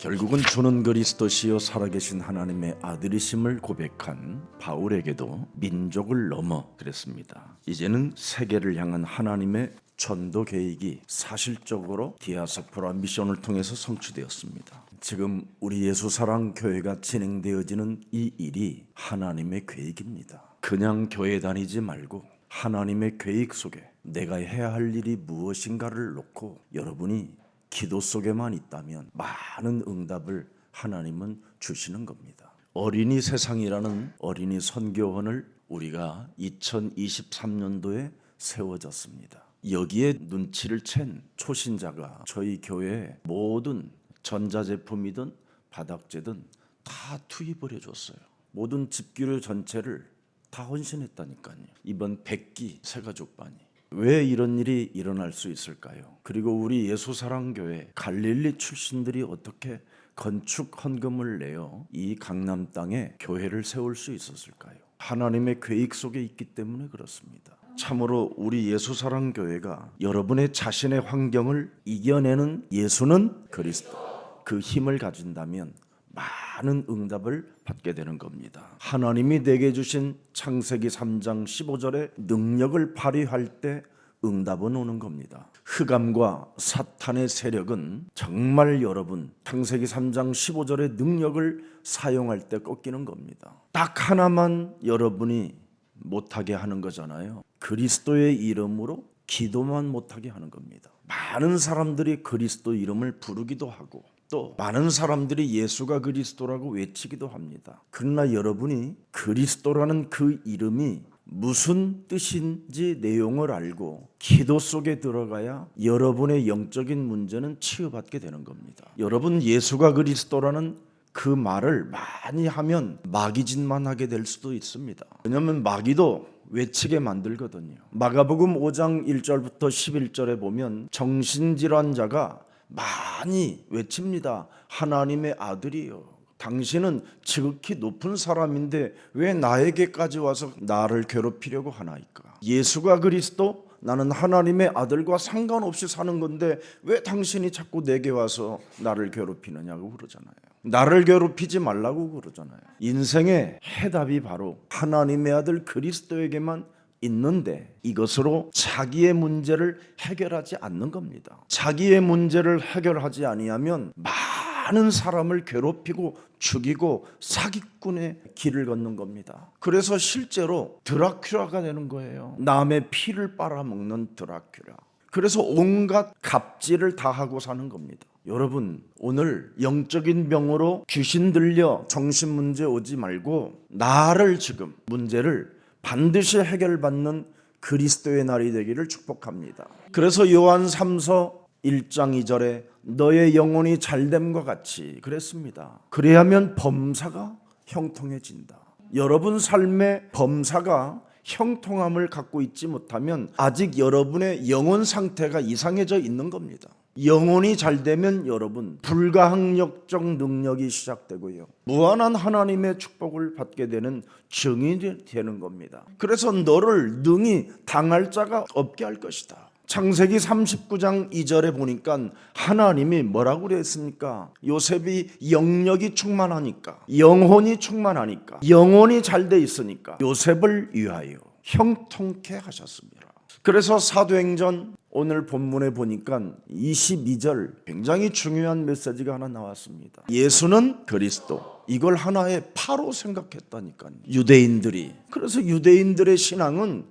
결국은 주는 그리스도시요 살아계신 하나님의 아들이심을 고백한 바울에게도 민족을 넘어 그랬습니다. 이제는 세계를 향한 하나님의 전도 계획이 사실적으로 디아스포라 미션을 통해서 성취되었습니다. 지금 우리 예수사랑교회가 진행되어지는 이 일이 하나님의 계획입니다. 그냥 교회 다니지 말고 하나님의 계획 속에 내가 해야 할 일이 무엇인가를 놓고 여러분이 기도 속에만 있다면 많은 응답을 하나님은 주시는 겁니다. 어린이 세상이라는 어린이 선교원을 우리가 2023년도에 세워졌습니다. 여기에 눈치를 챈 초신자가 저희 교회에 모든 전자제품이든 바닥재든 다 투입을 해줬어요. 모든 집기료 전체를 다 헌신했다니까요. 이번 100기 새가족반이. 왜 이런 일이 일어날 수 있을까요? 그리고 우리 예수사랑교회 갈릴리 출신들이 어떻게 건축 헌금을 내어 이 강남 땅에 교회를 세울 수 있었을까요? 하나님의 계획 속에 있기 때문에 그렇습니다. 참으로 우리 예수사랑교회가 여러분의 자신의 환경을 이겨내는 예수는 그리스도, 그 힘을 가진다면 많은 응답을 받게 되는 겁니다. 하나님이 내게 주신 창세기 3장 15절의 능력을 발휘할 때 응답은 오는 겁니다. 흑암과 사탄의 세력은 정말 여러분 창세기 3장 15절의 능력을 사용할 때 꺾이는 겁니다. 딱 하나만 여러분이 못하게 하는 거잖아요. 그리스도의 이름으로 기도만 못하게 하는 겁니다. 많은 사람들이 그리스도 이름을 부르기도 하고 또 많은 사람들이 예수가 그리스도라고 외치기도 합니다. 그러나 여러분이 그리스도라는 그 이름이 무슨 뜻인지 내용을 알고 기도 속에 들어가야 여러분의 영적인 문제는 치유받게 되는 겁니다. 여러분 예수가 그리스도라는 그 말을 많이 하면 마귀짓만 하게 될 수도 있습니다. 왜냐하면 마귀도 외치게 만들거든요. 마가복음 5장 1절부터 11절에 보면 정신질환자가 많이 외칩니다. 하나님의 아들이요, 당신은 지극히 높은 사람인데 왜 나에게까지 와서 나를 괴롭히려고 하나이까? 예수가 그리스도, 나는 하나님의 아들과 상관없이 사는 건데 왜 당신이 자꾸 내게 와서 나를 괴롭히느냐고 그러잖아요. 나를 괴롭히지 말라고 그러잖아요. 인생의 해답이 바로 하나님의 아들 그리스도에게만 있는데 이것으로 자기의 문제를 해결하지 않는 겁니다. 자기의 문제를 해결하지 아니하면 많은 사람을 괴롭히고 죽이고 사기꾼의 길을 걷는 겁니다. 그래서 실제로 드라큘라가 되는 거예요. 남의 피를 빨아먹는 드라큘라. 그래서 온갖 갑질을 다 하고 사는 겁니다. 여러분 오늘 영적인 병으로 귀신 들려 정신 문제 오지 말고 나를 지금 문제를 반드시 해결받는 그리스도의 날이 되기를 축복합니다. 그래서 요한 3서 1장 2절에 너의 영혼이 잘됨과 같이 그랬습니다. 그래야면 범사가 형통해진다. 여러분 삶의 범사가 형통함을 갖고 있지 못하면 아직 여러분의 영혼 상태가 이상해져 있는 겁니다. 영혼이 잘되면 여러분 불가항력적 능력이 시작되고요, 무한한 하나님의 축복을 받게 되는 증인이 되는 겁니다. 그래서 너를 능히 당할 자가 없게 할 것이다. 창세기 39장 2절에 보니까 하나님이 뭐라고 그랬습니까? 요셉이 영력이 충만하니까, 영혼이 충만하니까, 영혼이 잘 돼 있으니까 요셉을 위하여 형통케 하셨습니다. 그래서 사도행전 오늘 본문에 보니까 22절 굉장히 중요한 메시지가 하나 나왔습니다. 예수는 그리스도, 이걸 하나의 파로 생각했다니까요, 유대인들이. 그래서 유대인들의 신앙은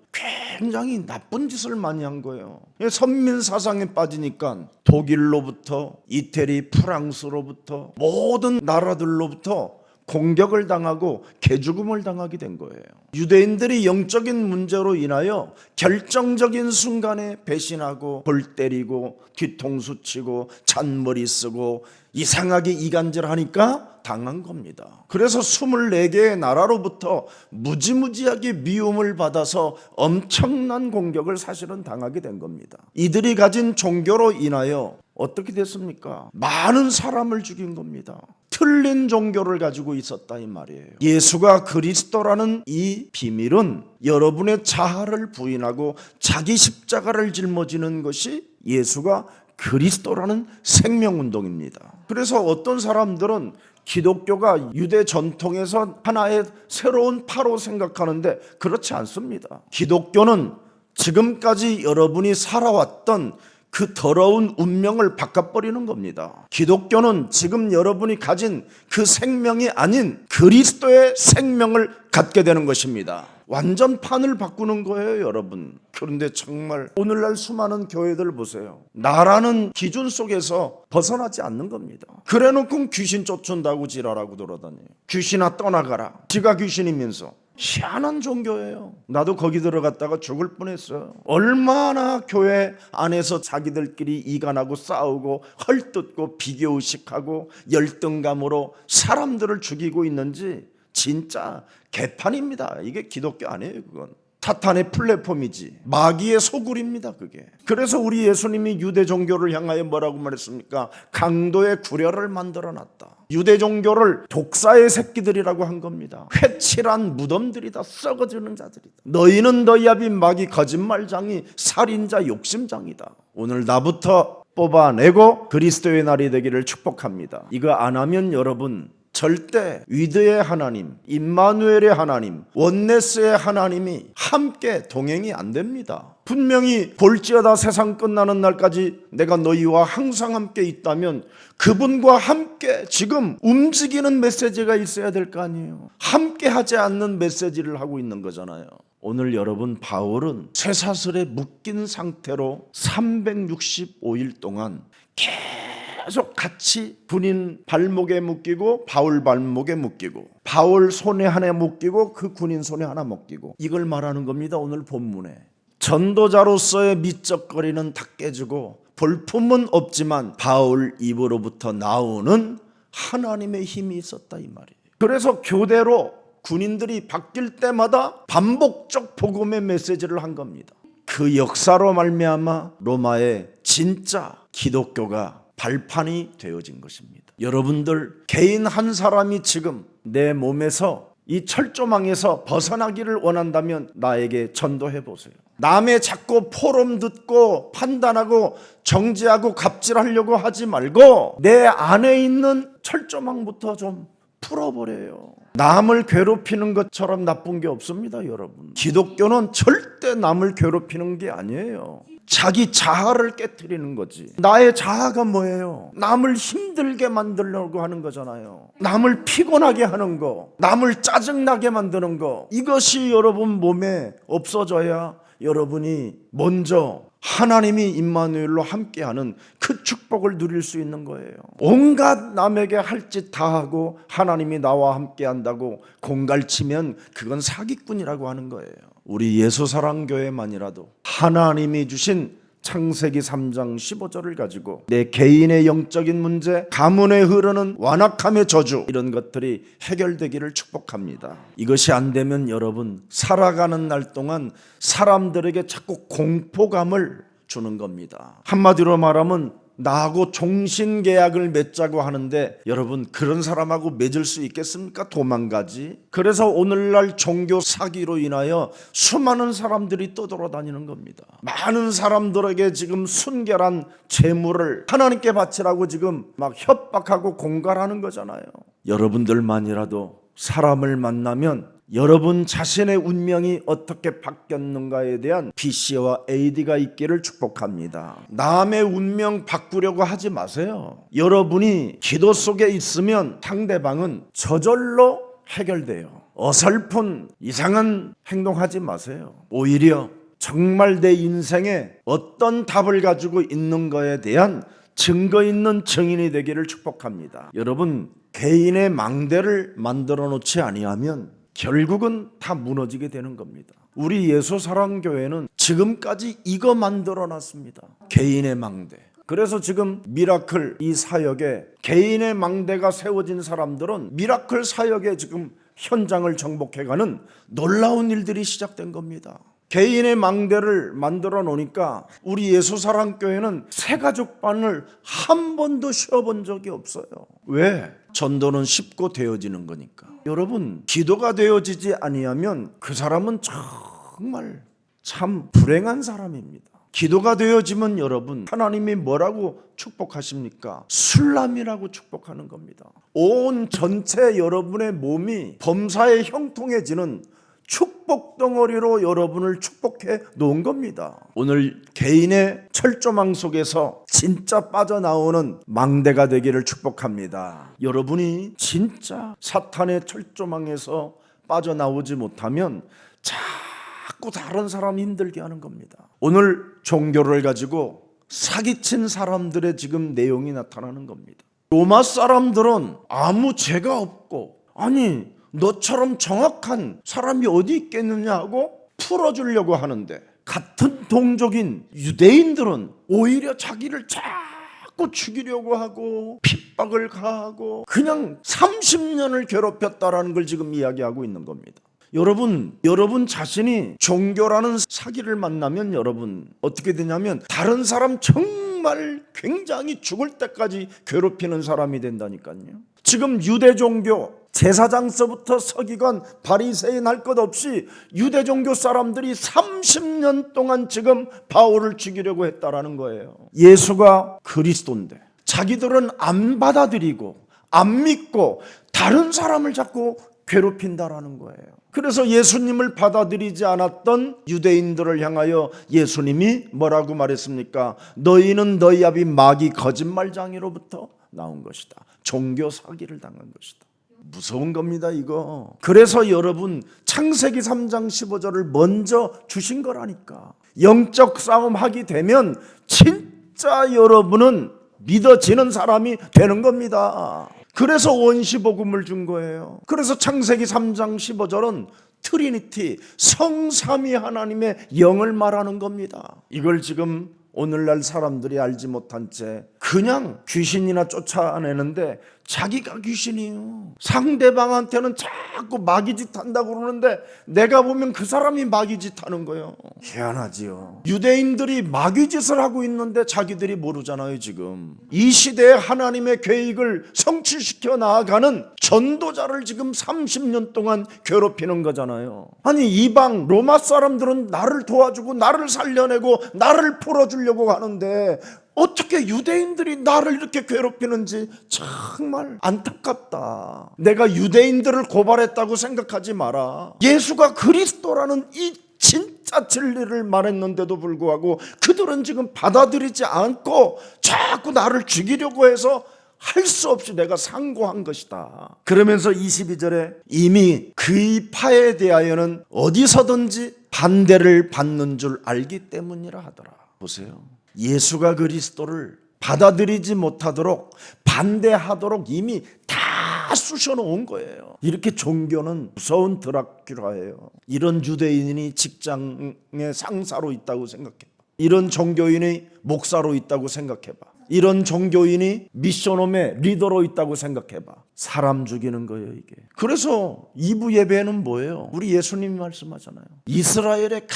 굉장히 나쁜 짓을 많이 한 거예요. 선민 사상에 빠지니까 독일로부터 이태리, 프랑스로부터 모든 나라들로부터 공격을 당하고 개죽음을 당하게 된 거예요. 유대인들이 영적인 문제로 인하여 결정적인 순간에 배신하고 골 때리고 뒤통수 치고 잔머리 쓰고 이상하게 이간질하니까 당한 겁니다. 그래서 24개의 나라로부터 무지무지하게 미움을 받아서 엄청난 공격을 사실은 당하게 된 겁니다. 이들이 가진 종교로 인하여 어떻게 됐습니까? 많은 사람을 죽인 겁니다. 틀린 종교를 가지고 있었다 이 말이에요. 예수가 그리스도라는 이 비밀은 여러분의 자아를 부인하고 자기 십자가를 짊어지는 것이 예수가 그리스도라는 생명운동입니다. 그래서 어떤 사람들은 기독교가 유대 전통에서 하나의 새로운 파로 생각하는데 그렇지 않습니다. 기독교는 지금까지 여러분이 살아왔던 그 더러운 운명을 바꿔버리는 겁니다. 기독교는 지금 여러분이 가진 그 생명이 아닌 그리스도의 생명을 갖게 되는 것입니다. 완전 판을 바꾸는 거예요, 여러분. 그런데 정말 오늘날 수많은 교회들 보세요. 나라는 기준 속에서 벗어나지 않는 겁니다. 그래놓고 귀신 쫓은다고 지랄하고 돌아다녀요. 귀신아 떠나가라. 지가 귀신이면서. 희한한 종교예요. 나도 거기 들어갔다가 죽을 뻔했어요. 얼마나 교회 안에서 자기들끼리 이간하고 싸우고 헐뜯고 비교의식하고 열등감으로 사람들을 죽이고 있는지 진짜 개판입니다. 이게 기독교 아니에요. 그건 사탄의 플랫폼이지 마귀의 소굴입니다. 그게. 그래서 우리 예수님이 유대 종교를 향하여 뭐라고 말했습니까? 강도의 구려를 만들어놨다. 유대 종교를 독사의 새끼들이라고 한 겁니다. 회칠한 무덤들이다. 썩어지는 자들이다. 너희는 너희 아비 마귀 거짓말장이 살인자 욕심장이다. 오늘 나부터 뽑아내고 그리스도의 날이 되기를 축복합니다. 이거 안 하면 여러분 절대 위드의 하나님, 임마누엘의 하나님, 원네스의 하나님이 함께 동행이 안 됩니다. 분명히 볼지어다 세상 끝나는 날까지 내가 너희와 항상 함께 있다면 그분과 함께 지금 움직이는 메시지가 있어야 될 거 아니에요. 함께 하지 않는 메시지를 하고 있는 거잖아요. 오늘 여러분 바울은 쇠사슬에 묶인 상태로 365일 동안 계속 같이 군인 발목에 묶이고 바울 발목에 묶이고 바울 손에 하나 묶이고 그 군인 손에 하나 묶이고 이걸 말하는 겁니다. 오늘 본문에 전도자로서의 미적거리는 다 깨지고 볼품은 없지만 바울 입으로부터 나오는 하나님의 힘이 있었다 이 말이에요. 그래서 교대로 군인들이 바뀔 때마다 반복적 복음의 메시지를 한 겁니다. 그 역사로 말미암아 로마의 진짜 기독교가 발판이 되어진 것입니다. 여러분들 개인 한 사람이 지금 내 몸에서 이 철조망에서 벗어나기를 원한다면 나에게 전도해 보세요. 남의 자꾸 포럼 듣고 판단하고 정죄하고 갑질하려고 하지 말고 내 안에 있는 철조망부터 좀 풀어버려요. 남을 괴롭히는 것처럼 나쁜 게 없습니다, 여러분. 기독교는 절대 남을 괴롭히는 게 아니에요. 자기 자아를 깨트리는 거지. 나의 자아가 뭐예요? 남을 힘들게 만들려고 하는 거잖아요. 남을 피곤하게 하는 거, 남을 짜증나게 만드는 거, 이것이 여러분 몸에 없어져야 여러분이 먼저 하나님이 임마누엘로 함께하는 그 축복을 누릴 수 있는 거예요. 온갖 남에게 할 짓 다 하고 하나님이 나와 함께한다고 공갈치면 그건 사기꾼이라고 하는 거예요. 우리 예수사랑교회만이라도 하나님이 주신 창세기 3장 15절을 가지고 내 개인의 영적인 문제, 가문에 흐르는 완악함의 저주 이런 것들이 해결되기를 축복합니다. 이것이 안 되면 여러분 살아가는 날 동안 사람들에게 자꾸 공포감을 주는 겁니다. 한마디로 말하면 나하고 종신계약을 맺자고 하는데 여러분 그런 사람하고 맺을 수 있겠습니까? 도망가지. 그래서 오늘날 종교 사기로 인하여 수많은 사람들이 떠돌아다니는 겁니다. 많은 사람들에게 지금 순결한 재물을 하나님께 바치라고 지금 막 협박하고 공갈하는 거잖아요. 여러분들만이라도 사람을 만나면 여러분 자신의 운명이 어떻게 바뀌었는가에 대한 BC와 AD가 있기를 축복합니다. 남의 운명 바꾸려고 하지 마세요. 여러분이 기도 속에 있으면 상대방은 저절로 해결돼요. 어설픈 이상한 행동하지 마세요. 오히려 정말 내 인생에 어떤 답을 가지고 있는 거에 대한 증거 있는 증인이 되기를 축복합니다. 여러분 개인의 망대를 만들어 놓지 아니하면 결국은 다 무너지게 되는 겁니다. 우리 예수사랑교회는 지금까지 이거 만들어 놨습니다. 개인의 망대. 그래서 지금 미라클 이 사역에 개인의 망대가 세워진 사람들은 미라클 사역에 지금 현장을 정복해가는 놀라운 일들이 시작된 겁니다. 개인의 망대를 만들어 놓으니까 우리 예수사랑교회는 새가족반을 한 번도 쉬어본 적이 없어요. 왜? 전도는 쉽고 되어지는 거니까. 여러분 기도가 되어지지 아니하면 그 사람은 정말 참 불행한 사람입니다. 기도가 되어지면 여러분 하나님이 뭐라고 축복하십니까? 술람이라고 축복하는 겁니다. 온 전체 여러분의 몸이 범사에 형통해지는 축복 덩어리로 여러분을 축복해 놓은 겁니다. 오늘 개인의 철조망 속에서 진짜 빠져나오는 망대가 되기를 축복합니다. 여러분이 진짜 사탄의 철조망에서 빠져나오지 못하면 자꾸 다른 사람 힘들게 하는 겁니다. 오늘 종교를 가지고 사기친 사람들의 지금 내용이 나타나는 겁니다. 로마 사람들은 아무 죄가 없고, 아니 너처럼 정확한 사람이 어디 있겠느냐 하고 풀어주려고 하는데, 같은 동족인 유대인들은 오히려 자기를 자꾸 죽이려고 하고 핍박을 가하고 그냥 30년을 괴롭혔다라는 걸 지금 이야기하고 있는 겁니다. 여러분 자신이 종교라는 사기를 만나면 여러분 어떻게 되냐면 다른 사람 정말 굉장히 죽을 때까지 괴롭히는 사람이 된다니까요. 지금 유대 종교 제사장서부터 서기관 바리새인 할 것 없이 유대 종교 사람들이 30년 동안 지금 바울을 죽이려고 했다라는 거예요. 예수가 그리스도인데 자기들은 안 받아들이고 안 믿고 다른 사람을 자꾸 괴롭힌다라는 거예요. 그래서 예수님을 받아들이지 않았던 유대인들을 향하여 예수님이 뭐라고 말했습니까? 너희는 너희 아비 마귀 거짓말장이로부터 나온 것이다. 종교 사기를 당한 것이다. 무서운 겁니다 이거. 그래서 여러분 창세기 3장 15절을 먼저 주신 거라니까. 영적 싸움 하게 되면 진짜 여러분은 믿어지는 사람이 되는 겁니다. 그래서 원시복음을 준 거예요. 그래서 창세기 3장 15절은 트리니티, 성삼위 하나님의 영을 말하는 겁니다. 이걸 지금 오늘날 사람들이 알지 못한 채 그냥 귀신이나 쫓아내는데 자기가 귀신이에요. 상대방한테는 자꾸 마귀짓 한다고 그러는데 내가 보면 그 사람이 마귀짓 하는 거예요. 희한하지요. 유대인들이 마귀짓을 하고 있는데 자기들이 모르잖아요. 지금 이 시대에 하나님의 계획을 성취시켜 나아가는 전도자를 지금 30년 동안 괴롭히는 거잖아요. 아니 이방 로마 사람들은 나를 도와주고 나를 살려내고 나를 풀어주려고 하는데 어떻게 유대인들이 나를 이렇게 괴롭히는지 정말 안타깝다. 내가 유대인들을 고발했다고 생각하지 마라. 예수가 그리스도라는 이 진짜 진리를 말했는데도 불구하고 그들은 지금 받아들이지 않고 자꾸 나를 죽이려고 해서 할 수 없이 내가 상고한 것이다. 그러면서 22절에 이미 그의 파에 대하여는 어디서든지 반대를 받는 줄 알기 때문이라 하더라. 보세요. 예수가 그리스도를 받아들이지 못하도록 반대하도록 이미 다 쑤셔놓은 거예요. 이렇게 종교는 무서운 드라큘라예요. 이런 유대인이 직장의 상사로 있다고 생각해봐. 이런 종교인이 목사로 있다고 생각해봐. 이런 종교인이 미션홈의 리더로 있다고 생각해봐. 사람 죽이는 거예요 이게. 그래서 2부 예배는 뭐예요? 우리 예수님이 말씀하잖아요. 이스라엘의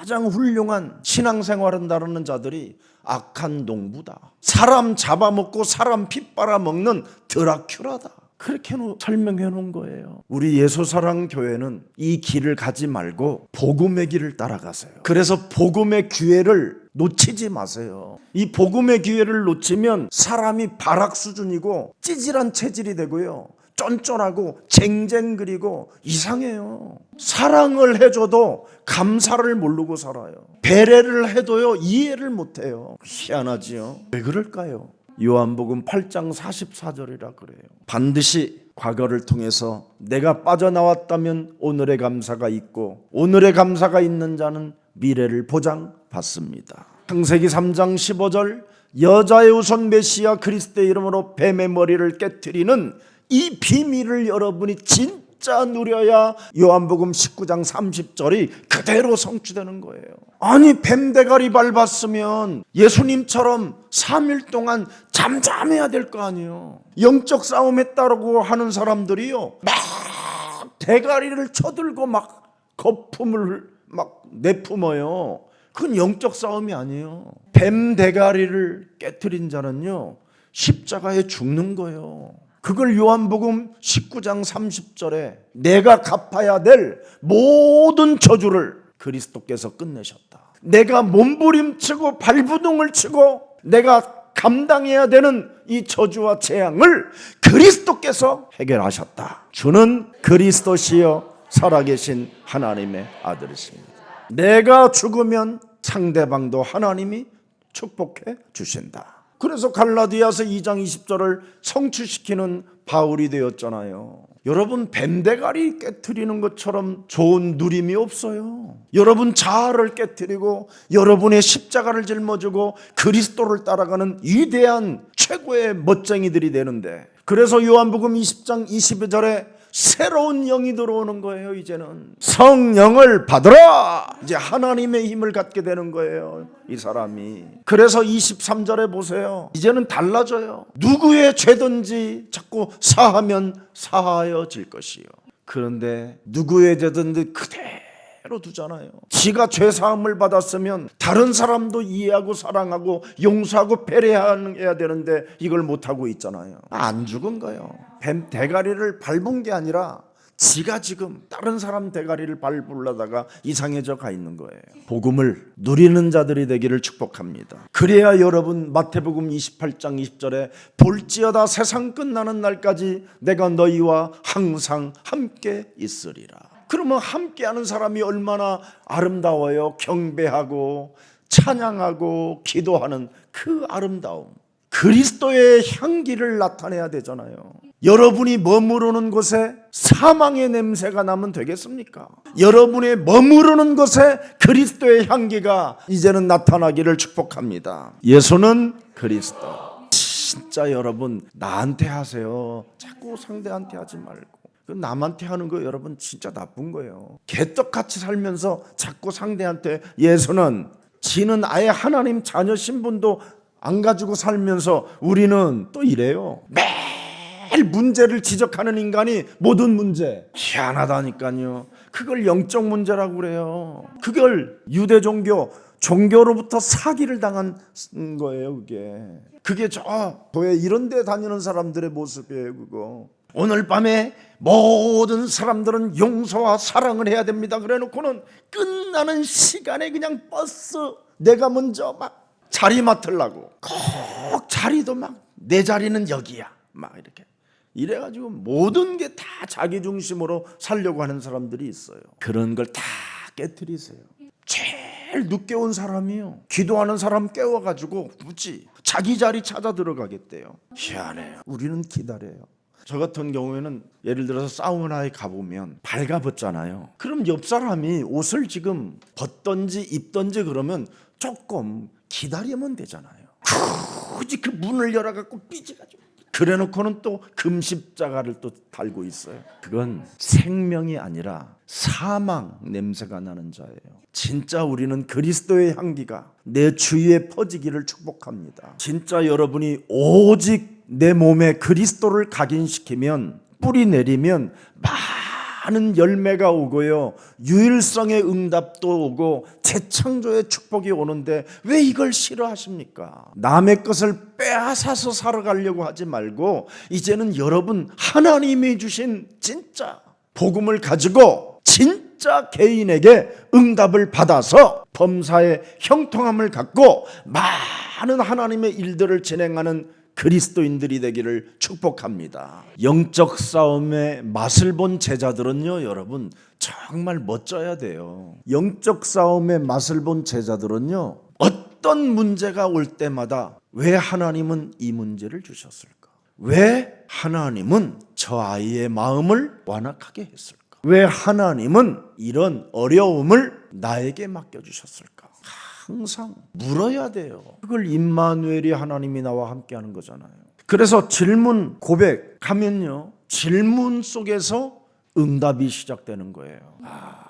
가장 훌륭한 신앙생활을 다루는 자들이 악한 농부다. 사람 잡아먹고 사람 피 빨아먹는 드라큘라다. 그렇게 설명해 놓은 거예요. 우리 예수사랑교회는 이 길을 가지 말고 복음의 길을 따라가세요. 그래서 복음의 기회를 놓치지 마세요. 이 복음의 기회를 놓치면 사람이 발악 수준이고 찌질한 체질이 되고요. 쫀쫀하고 쟁쟁그리고 이상해요. 사랑을 해줘도 감사를 모르고 살아요. 배려를 해도요 이해를 못해요. 희한하지요. 왜 그럴까요? 요한복음 8장 44절이라 그래요. 반드시 과거를 통해서 내가 빠져나왔다면 오늘의 감사가 있고 오늘의 감사가 있는 자는 미래를 보장받습니다. 창세기 3장 15절 여자의 우선 메시아 그리스도의 이름으로 뱀의 머리를 깨트리는 이 비밀을 여러분이 진짜 누려야 요한복음 19장 30절이 그대로 성취되는 거예요. 아니 뱀 대가리 밟았으면 예수님처럼 3일 동안 잠잠해야 될 거 아니에요. 영적 싸움 했다고 하는 사람들이요 막 대가리를 쳐들고 막 거품을 막 내뿜어요. 그건 영적 싸움이 아니에요. 뱀 대가리를 깨트린 자는요 십자가에 죽는 거예요. 그걸 요한복음 19장 30절에 내가 갚아야 될 모든 저주를 그리스도께서 끝내셨다. 내가 몸부림치고 발부둥을 치고 내가 감당해야 되는 이 저주와 재앙을 그리스도께서 해결하셨다. 주는 그리스도시여 살아계신 하나님의 아들이십니다. 내가 죽으면 상대방도 하나님이 축복해 주신다. 그래서 갈라디아서 2장 20절을 성취시키는 바울이 되었잖아요. 여러분, 뱀대가리 깨트리는 것처럼 좋은 누림이 없어요. 여러분 자아를 깨트리고 여러분의 십자가를 짊어지고 그리스도를 따라가는 위대한 최고의 멋쟁이들이 되는데, 그래서 요한복음 20장 22절에 새로운 영이 들어오는 거예요. 이제는 성령을 받으라. 이제 하나님의 힘을 갖게 되는 거예요, 이 사람이. 그래서 23절에 보세요. 이제는 달라져요. 누구의 죄든지 자꾸 사하면 사하여질 것이요. 그런데 누구의 죄든지 그대로 두잖아요. 지가 죄사함을 받았으면 다른 사람도 이해하고 사랑하고 용서하고 배려해야 되는데 이걸 못하고 있잖아요. 안 죽은 거예요. 뱀 대가리를 밟은 게 아니라 지가 지금 다른 사람 대가리를 밟으려다가 이상해져 가 있는 거예요. 복음을 누리는 자들이 되기를 축복합니다. 그래야 여러분, 마태복음 28장 20절에 볼지어다 세상 끝나는 날까지 내가 너희와 항상 함께 있으리라. 그러면 함께하는 사람이 얼마나 아름다워요. 경배하고 찬양하고 기도하는 그 아름다움, 그리스도의 향기를 나타내야 되잖아요. 여러분이 머무르는 곳에 사망의 냄새가 나면 되겠습니까? 여러분의 머무르는 곳에 그리스도의 향기가 이제는 나타나기를 축복합니다. 예수는 그리스도. 진짜 여러분, 나한테 하세요. 자꾸 상대한테 하지 말고. 남한테 하는 거 여러분 진짜 나쁜 거예요. 개떡같이 살면서 자꾸 상대한테 예수는, 지는 아예 하나님 자녀 신분도 안 가지고 살면서 우리는 또 이래요. 매일 문제를 지적하는 인간이 모든 문제. 희한하다니까요. 그걸 영적 문제라고 그래요. 그걸 유대 종교로부터 사기를 당한 거예요. 그게 저 교회 이런 데 다니는 사람들의 모습이에요. 그거 오늘 밤에 모든 사람들은 용서와 사랑을 해야 됩니다. 그래 놓고는 끝나는 시간에 그냥 버스 내가 먼저 막 자리 맡으려고 꼭 자리도 막 내 자리는 여기야 막 이렇게 이래가지고 모든 게 다 자기 중심으로 살려고 하는 사람들이 있어요. 그런 걸 다 깨트리세요. 제일 늦게 온 사람이요, 기도하는 사람 깨워가지고 굳이 자기 자리 찾아 들어가겠대요. 희한해요. 우리는 기다려요. 저 같은 경우에는 예를 들어서 사우나에 가보면 발가벗잖아요. 그럼 옆 사람이 옷을 지금 벗던지 입던지 그러면 조금 기다리면 되잖아요. 굳이 그 문을 열어갖고 삐져가지고 그래놓고는 또 금십자가를 또 달고 있어요. 그건 생명이 아니라 사망 냄새가 나는 자예요. 진짜 우리는 그리스도의 향기가 내 주위에 퍼지기를 축복합니다. 진짜 여러분이 오직 내 몸에 그리스도를 각인시키면, 뿌리 내리면 많은 열매가 오고요, 유일성의 응답도 오고 재창조의 축복이 오는데 왜 이걸 싫어하십니까? 남의 것을 빼앗아서 살아가려고 하지 말고 이제는 여러분 하나님이 주신 진짜 복음을 가지고 진짜 개인에게 응답을 받아서 범사의 형통함을 갖고 많은 하나님의 일들을 진행하는 그리스도인들이 되기를 축복합니다. 영적 싸움의 맛을 본 제자들은요, 여러분 정말 멋져야 돼요. 영적 싸움의 맛을 본 제자들은요, 어떤 문제가 올 때마다 왜 하나님은 이 문제를 주셨을까? 왜 하나님은 저 아이의 마음을 완악하게 했을까? 왜 하나님은 이런 어려움을 나에게 맡겨주셨을까? 항상 물어야 돼요. 그걸 임마누엘이 하나님이 나와 함께하는 거잖아요. 그래서 질문 고백하면요, 질문 속에서 응답이 시작되는 거예요.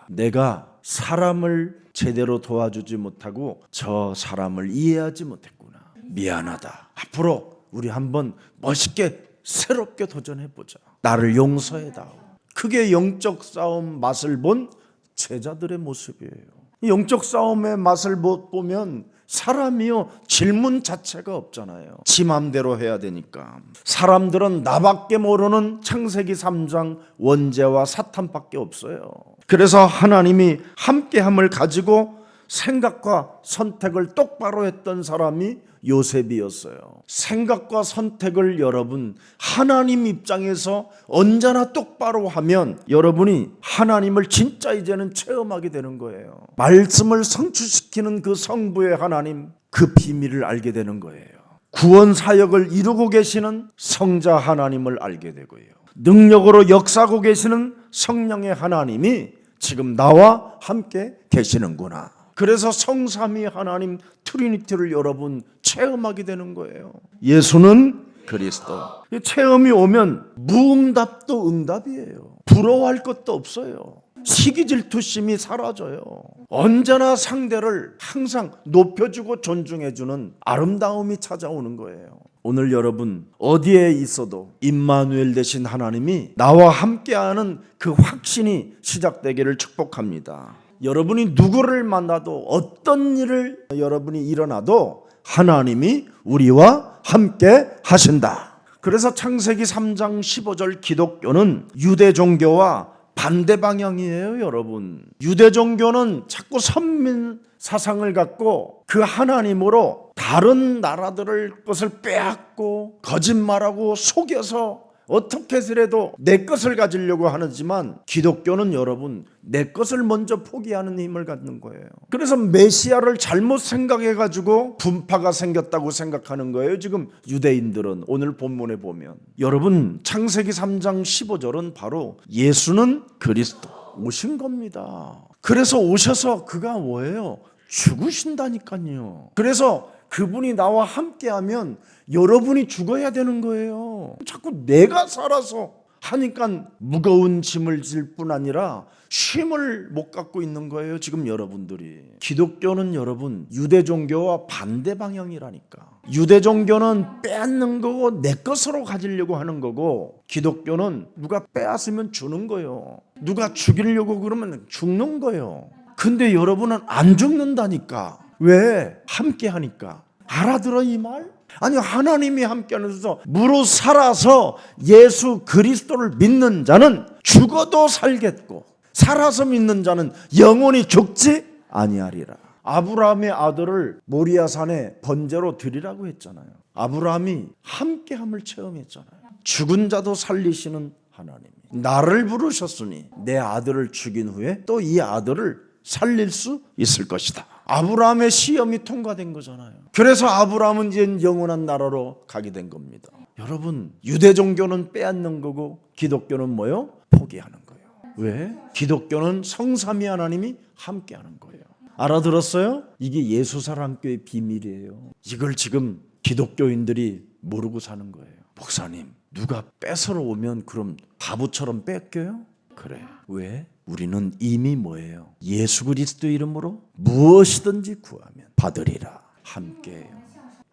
내가 사람을 제대로 도와주지 못하고 저 사람을 이해하지 못했구나. 미안하다. 앞으로 우리 한번 멋있게 새롭게 도전해보자. 나를 용서해다오. 그게 영적 싸움 맛을 본 제자들의 모습이에요. 영적 싸움의 맛을 못 보면 사람이요, 질문 자체가 없잖아요. 지 맘대로 해야 되니까. 사람들은 나밖에 모르는 창세기 3장 원죄와 사탄밖에 없어요. 그래서 하나님이 함께함을 가지고 생각과 선택을 똑바로 했던 사람이 요셉이었어요. 생각과 선택을 여러분 하나님 입장에서 언제나 똑바로 하면 여러분이 하나님을 진짜 이제는 체험하게 되는 거예요. 말씀을 성취시키는 그 성부의 하나님, 그 비밀을 알게 되는 거예요. 구원 사역을 이루고 계시는 성자 하나님을 알게 되고요. 능력으로 역사하고 계시는 성령의 하나님이 지금 나와 함께 계시는구나. 그래서 성삼위 하나님 트리니티를 여러분 체험하게 되는 거예요. 예수는 그리스도. 체험이 오면 무응답도 응답이에요. 부러워할 것도 없어요. 시기 질투심이 사라져요. 언제나 상대를 항상 높여주고 존중해주는 아름다움이 찾아오는 거예요. 오늘 여러분 어디에 있어도 임마누엘 되신 하나님이 나와 함께하는 그 확신이 시작되기를 축복합니다. 여러분이 누구를 만나도 어떤 일을 여러분이 일어나도 하나님이 우리와 함께 하신다. 그래서 창세기 3장 15절 기독교는 유대 종교와 반대 방향이에요, 여러분. 유대 종교는 자꾸 선민 사상을 갖고 그 하나님으로 다른 나라들을 것을 빼앗고 거짓말하고 속여서 어떻게 해서라도 내 것을 가지려고 하지만 기독교는 여러분 내 것을 먼저 포기하는 힘을 갖는 거예요. 그래서 메시아를 잘못 생각해가지고 분파가 생겼다고 생각하는 거예요. 지금 유대인들은 오늘 본문에 보면 여러분 창세기 3장 15절은 바로 예수는 그리스도 오신 겁니다. 그래서 오셔서 그가 뭐예요? 죽으신다니까요. 그래서 그분이 나와 함께하면 여러분이 죽어야 되는 거예요. 자꾸 내가 살아서 하니까 무거운 짐을 질 뿐 아니라 쉼을 못 갖고 있는 거예요. 지금 여러분들이. 기독교는 여러분 유대 종교와 반대 방향이라니까. 유대 종교는 빼앗는 거고 내 것으로 가지려고 하는 거고, 기독교는 누가 빼앗으면 주는 거예요. 누가 죽이려고 그러면 죽는 거예요. 근데 여러분은 안 죽는다니까. 왜? 함께 하니까. 알아들어 이 말? 아니 하나님이 함께 하면서 무릇 살아서 예수 그리스도를 믿는 자는 죽어도 살겠고 살아서 믿는 자는 영원히 죽지 아니하리라. 아브라함의 아들을 모리아산에 번제로 드리라고 했잖아요. 아브라함이 함께함을 체험했잖아요. 죽은 자도 살리시는 하나님, 나를 부르셨으니 내 아들을 죽인 후에 또 이 아들을 살릴 수 있을 것이다. 아브라함의 시험이 통과된 거잖아요. 그래서 아브라함은 이제 영원한 나라로 가게 된 겁니다. 여러분 유대 종교는 빼앗는 거고 기독교는 뭐요? 포기하는 거예요. 왜? 기독교는 성삼위 하나님이 함께하는 거예요. 알아들었어요? 이게 예수사랑교의 비밀이에요. 이걸 지금 기독교인들이 모르고 사는 거예요. 목사님 누가 뺏으러 오면 그럼 바보처럼 뺏겨요? 그래. 왜? 우리는 이미 뭐예요? 예수 그리스도 이름으로 무엇이든지 구하면 받으리라. 함께해요.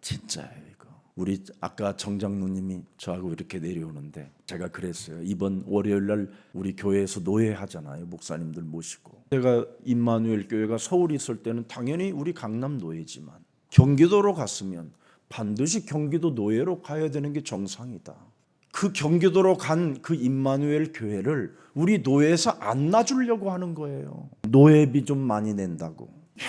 진짜예요 이거. 우리 아까 정장로님이 저하고 이렇게 내려오는데 제가 그랬어요. 이번 월요일날 우리 교회에서 노예하잖아요. 목사님들 모시고. 제가 임마누엘 교회가 서울에 있을 때는 당연히 우리 강남 노예지만 경기도로 갔으면 반드시 경기도 노예로 가야 되는 게 정상이다. 그 경기도로 간 그 임마누엘 교회를 우리 노예에서 안 놔주려고 하는 거예요. 노예비 좀 많이 낸다고. 이야,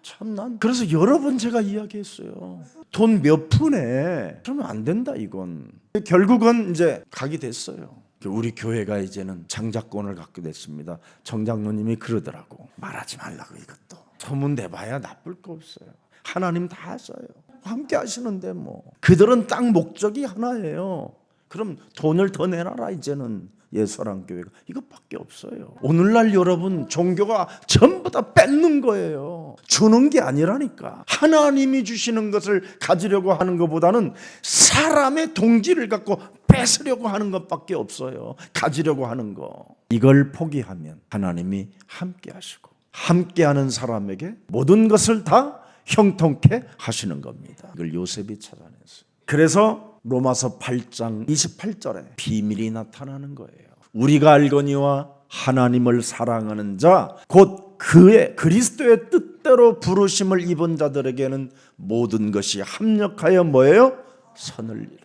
참난. 그래서 여러 번 제가 이야기했어요. 돈 몇 푼에 그러면 안 된다 이건. 결국은 이제 가게 됐어요. 우리 교회가 이제는 장자권을 갖게 됐습니다. 정장로님이 그러더라고. 말하지 말라고 이것도. 소문 내봐야 나쁠 거 없어요. 하나님 다 하셔요. 함께 하시는데 뭐. 그들은 딱 목적이 하나예요. 그럼 돈을 더 내놔라 이제는. 예수사랑교회가 이것밖에 없어요. 오늘날 여러분 종교가 전부 다 뺏는 거예요. 주는 게 아니라니까. 하나님이 주시는 것을 가지려고 하는 것보다는 사람의 동기를 갖고 뺏으려고 하는 것밖에 없어요. 가지려고 하는 거. 이걸 포기하면 하나님이 함께 하시고 함께하는 사람에게 모든 것을 다 형통케 하시는 겁니다. 이걸 요셉이 찾아냈어요. 그래서 로마서 8장 28절에 비밀이 나타나는 거예요. 우리가 알거니와 하나님을 사랑하는 자 곧 그의 그리스도의 뜻대로 부르심을 입은 자들에게는 모든 것이 합력하여 뭐예요? 선을 이루죠.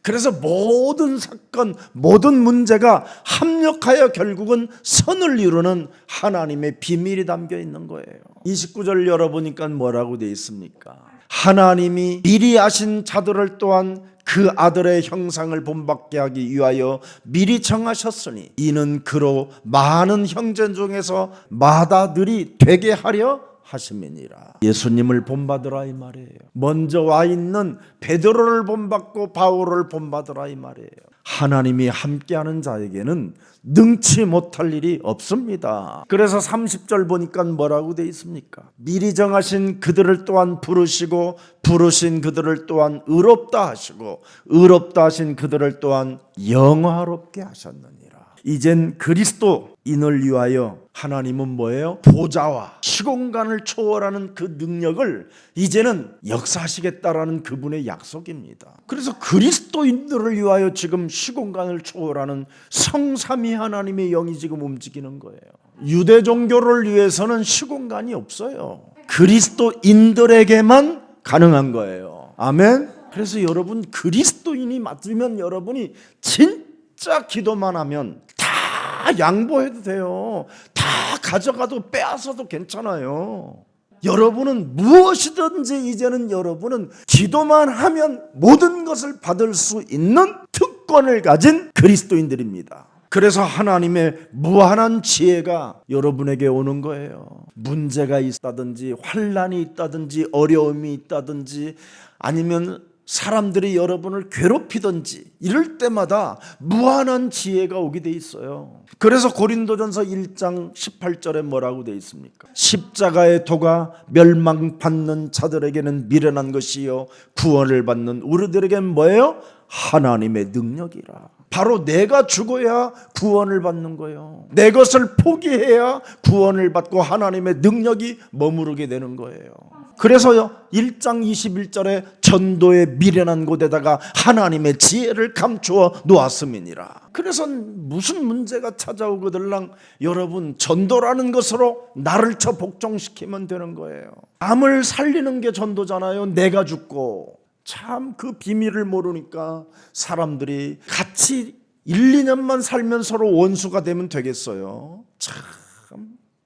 그래서 모든 사건, 모든 문제가 합력하여 결국은 선을 이루는 하나님의 비밀이 담겨 있는 거예요. 29절 열어보니까 뭐라고 되어 있습니까? 하나님이 미리 아신 자들을 또한 그 아들의 형상을 본받게 하기 위하여 미리 정하셨으니 이는 그로 많은 형제 중에서 마다들이 되게 하려 하심이니라. 예수님을 본받으라 이 말이에요. 먼저 와 있는 베드로를 본받고 바울을 본받으라 이 말이에요. 하나님이 함께하는 자에게는 능치 못할 일이 없습니다. 그래서 30절 보니까 뭐라고 되어 있습니까? 미리 정하신 그들을 또한 부르시고 부르신 그들을 또한 의롭다 하시고 의롭다 하신 그들을 또한 영화롭게 하셨느니라. 이젠 그리스도인을 위하여 하나님은 뭐예요? 보좌와 시공간을 초월하는 그 능력을 이제는 역사하시겠다라는 그분의 약속입니다. 그래서 그리스도인들을 위하여 지금 시공간을 초월하는 성삼위 하나님의 영이 지금 움직이는 거예요. 유대 종교를 위해서는 시공간이 없어요. 그리스도인들에게만 가능한 거예요. 아멘. 그래서 여러분 그리스도인이 맞으면 여러분이 진짜 기도만 하면 다 양보해도 돼요. 다 가져가도 빼앗아도 괜찮아요. 여러분은 무엇이든지 이제는 여러분은 기도만 하면 모든 것을 받을 수 있는 특권을 가진 그리스도인들입니다. 그래서 하나님의 무한한 지혜가 여러분에게 오는 거예요. 문제가 있다든지 환난이 있다든지 어려움이 있다든지 아니면 사람들이 여러분을 괴롭히든지 이럴 때마다 무한한 지혜가 오게 돼 있어요. 그래서 고린도전서 1장 18절에 뭐라고 돼 있습니까? 십자가의 도가 멸망받는 자들에게는 미련한 것이요 구원을 받는 우리들에게는 뭐예요? 하나님의 능력이라. 바로 내가 죽어야 구원을 받는 거예요. 내 것을 포기해야 구원을 받고 하나님의 능력이 머무르게 되는 거예요. 그래서요 1장 21절에 전도의 미련한 곳에다가 하나님의 지혜를 감추어 놓았음이니라. 그래서 무슨 문제가 찾아오거들랑 여러분 전도라는 것으로 나를 쳐 복종시키면 되는 거예요. 남을 살리는 게 전도잖아요. 내가 죽고. 참 그 비밀을 모르니까 사람들이 같이 1, 2년만 살면 서로 원수가 되면 되겠어요. 참.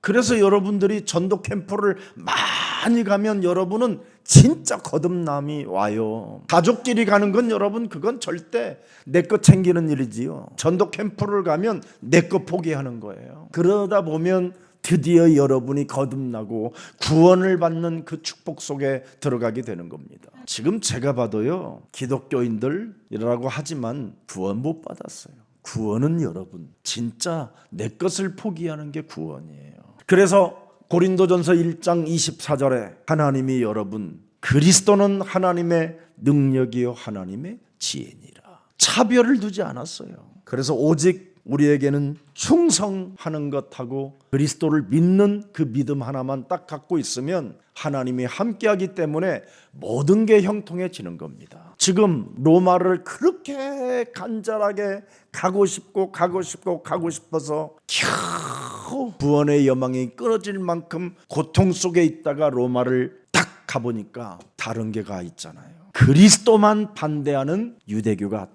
그래서 여러분들이 전도 캠프를 많이 가면 여러분은 진짜 거듭남이 와요. 가족끼리 가는 건 여러분 그건 절대 내 거 챙기는 일이지요. 전도 캠프를 가면 내 거 포기하는 거예요. 그러다 보면 드디어 여러분이 거듭나고 구원을 받는 그 축복 속에 들어가게 되는 겁니다. 지금 제가 봐도요 기독교인들이라고 하지만 구원 못 받았어요. 구원은 여러분 진짜 내 것을 포기하는 게 구원이에요. 그래서 고린도전서 1장 24절에 하나님이 여러분 그리스도는 하나님의 능력이요 하나님의 지혜니라. 차별을 두지 않았어요. 그래서 오직 우리에게는 충성하는 것하고 그리스도를 믿는 그 믿음 하나만 딱 갖고 있으면 하나님이 함께하기 때문에 모든 게 형통해지는 겁니다. 지금 로마를 그렇게 간절하게 가고 싶어서 겨우 구원의 여망이 끊어질 만큼 고통 속에 있다가 로마를 딱 가보니까 다른 게가 있잖아요. 그리스도만 반대하는 유대교가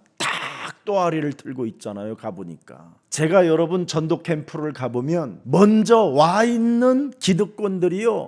또아리를 들고 있잖아요. 가보니까 제가 여러분 전도 캠프를 가보면 먼저 와 있는 기득권들이요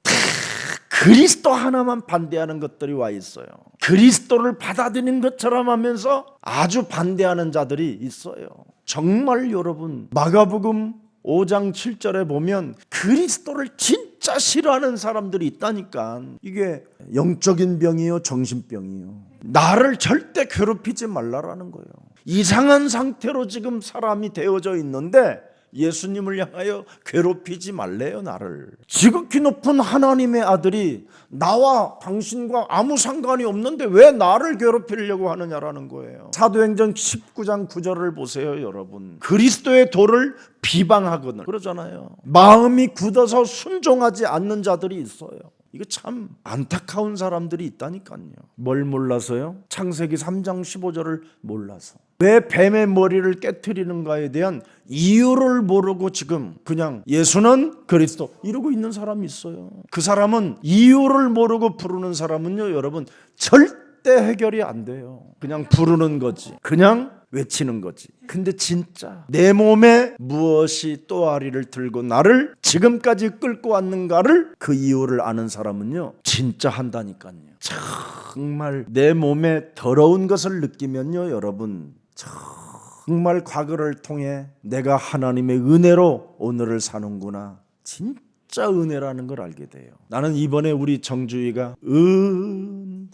그리스도 하나만 반대하는 것들이 와 있어요. 그리스도를 받아들이는 것처럼 하면서 아주 반대하는 자들이 있어요. 정말 여러분 마가복음 5장 7절에 보면 그리스도를 진짜 싫어하는 사람들이 있다니까. 이게 영적인 병이요 정신병이요. 나를 절대 괴롭히지 말라라는 거예요. 이상한 상태로 지금 사람이 되어져 있는데 예수님을 향하여 괴롭히지 말래요. 나를. 지극히 높은 하나님의 아들이 나와 당신과 아무 상관이 없는데 왜 나를 괴롭히려고 하느냐라는 거예요. 사도행전 19장 9절을 보세요. 여러분 그리스도의 도를 비방하거늘 그러잖아요. 마음이 굳어서 순종하지 않는 자들이 있어요. 이거 참 안타까운 사람들이 있다니까요. 뭘 몰라서요? 창세기 3장 15절을 몰라서. 왜 뱀의 머리를 깨트리는가에 대한 이유를 모르고 지금 그냥 예수는 그리스도 이러고 있는 사람이 있어요. 그 사람은 이유를 모르고 부르는 사람은요 여러분 절대 절대 해결이 안 돼요. 그냥 부르는 거지. 그냥 외치는 거지. 근데 진짜 내 몸에 무엇이 또아리를 들고 나를 지금까지 끌고 왔는가를 그 이유를 아는 사람은요 진짜 한다니까요. 정말 내 몸에 더러운 것을 느끼면요 여러분 정말 과거를 통해 내가 하나님의 은혜로 오늘을 사는구나, 진짜 은혜라는 걸 알게 돼요. 나는 이번에 우리 정주희가 은혜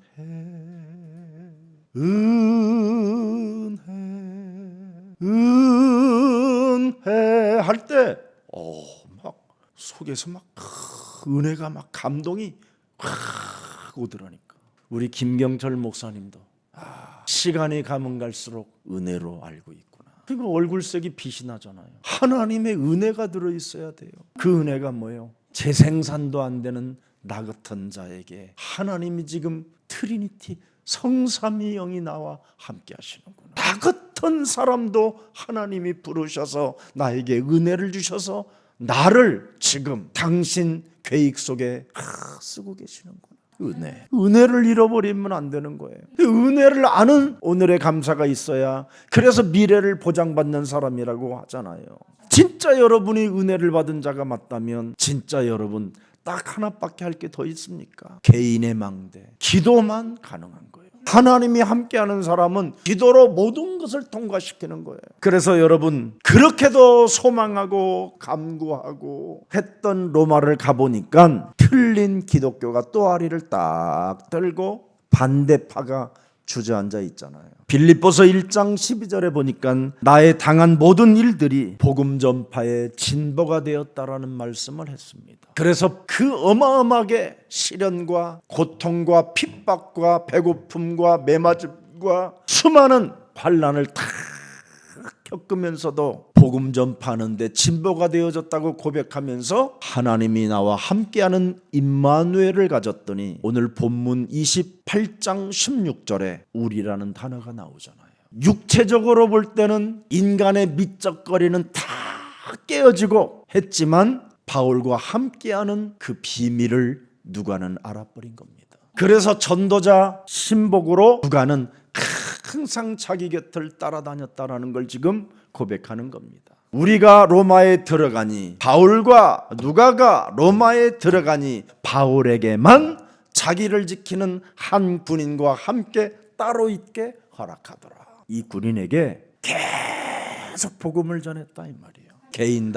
할 때 막 속에서 막 은혜가 막 감동이 확 오더라니까. 우리 김경철 목사님도 시간이 가면 갈수록 은혜로 알고 있구나. 그러니까 얼굴색이 빛이 나잖아요. 하나님의 은혜가 들어있어야 돼요. 그 은혜가 뭐예요? 재생산도 안 되는 나 같은 자에게 하나님이 지금 트리니티 성삼위영이 나와 함께 하시는구나. 나 같은 사람도 하나님이 부르셔서 나에게 은혜를 주셔서 나를 지금 당신 계획 속에 쓰고 계시는구나. 은혜를 잃어버리면 안 되는 거예요. 은혜를 아는 오늘의 감사가 있어야, 그래서 미래를 보장받는 사람이라고 하잖아요. 진짜 여러분이 은혜를 받은 자가 맞다면 진짜 여러분 딱 하나밖에 할 게 더 있습니까? 개인의 망대, 기도만 가능한 거예요. 하나님이 함께하는 사람은 기도로 모든 것을 통과시키는 거예요. 그래서 여러분 그렇게도 소망하고 감구하고 했던 로마를 가보니까 틀린 기독교가 또아리를 딱 들고 반대파가 주저앉아 있잖아요. 빌립보서 1장 12절에 보니까 나의 당한 모든 일들이 복음 전파의 진보가 되었다라는 말씀을 했습니다. 그래서 그 어마어마하게 시련과 고통과 핍박과 배고픔과 매맞음과 수많은 환난을 다 겪으면서도 복음 전파하는데 진보가 되어졌다고 고백하면서 하나님이 나와 함께하는 임마누엘을 가졌더니 오늘 본문 28장 16절에 우리라는 단어가 나오잖아요. 육체적으로 볼 때는 인간의 미적거리는 다 깨어지고 했지만 바울과 함께하는 그 비밀을 누가는 알아버린 겁니다. 그래서 전도자 신복으로 누가는 항상 자기 곁을 따라다녔다라는 걸 지금 고백하는 겁니다. 우리가 로마에 들어가니, 바울과 누가가 로마에 들어가니 바울에게만 자기를 지키는 한 군인과 함께 따로 있게 허락하더라. 이 군인에게 계속 복음을 전했다 이 말이에요. 개인